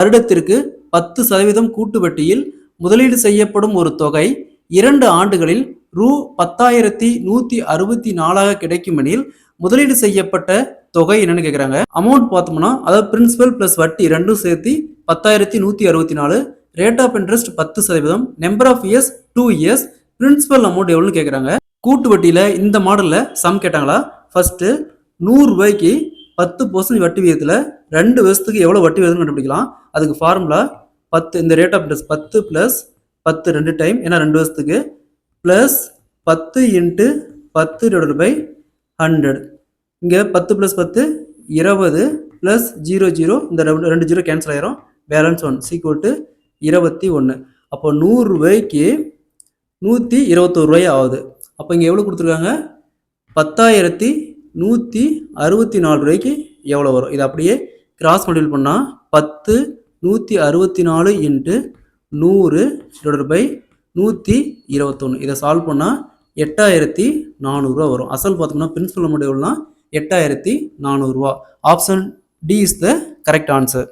வருடத்திற்கு 10% கூட்டு வட்டியில் முதலீடு செய்யப்படும் ஒரு தொகை 2 ஆண்டுகளில் ரூ 10,164 கிடைக்குமெனில் முதலீடு செய்யப்பட்ட தொகை என்னன்னு கேட்குறாங்க. அமௌண்ட் பார்த்தோம்னா அதாவது பிரின்சிபல் பிளஸ் வட்டி ரெண்டும் சேர்த்து 10,164, rate of interest 10%, number of years 2 years, principal amount எவ்வளோன்னு கேட்குறாங்க. கூட்டு வட்டியில் இந்த மாடலில் சம் கேட்டாங்களா. ஃபர்ஸ்ட் 100 ரூபாய்க்கு 10% வட்டி விகிதத்தில் 2 வருஷத்துக்கு எவ்வளோ வட்டி வருதுன்னு கண்டுபிடிக்கலாம். அதுக்கு ஃபார்முலா 10, இந்த rate of interest 10 plus 10 2 time, ஏன்னா 2 வருஷத்துக்கு, ப்ளஸ் 10 இன்ட்டு 10/100. இங்கே 10 ப்ளஸ் 10 20 ப்ளஸ் 00, இந்த 2 0 கேன்சல் ஆயிரும், பேலன்ஸ் 1 = 21. அப்போ 100 ரூபாய்க்கு 121 ரூபாய் ஆகுது. அப்போ இங்கே எவ்வளோ கொடுத்துருக்காங்க, 10,164 ரூபாய்க்கு எவ்வளோ வரும். இது அப்படியே கிராஸ் மல்டிபிள் பண்ணால் 10,164 இன்ட்டு 100/121. இதை சால்வ் பண்ணால் 8,400 ரூபா வரும். அசல் பார்த்தோம்னா பிரின்சிபல் அமௌண்ட் எவ்வளோனா 8,400 ரூபா. Option D is the correct answer.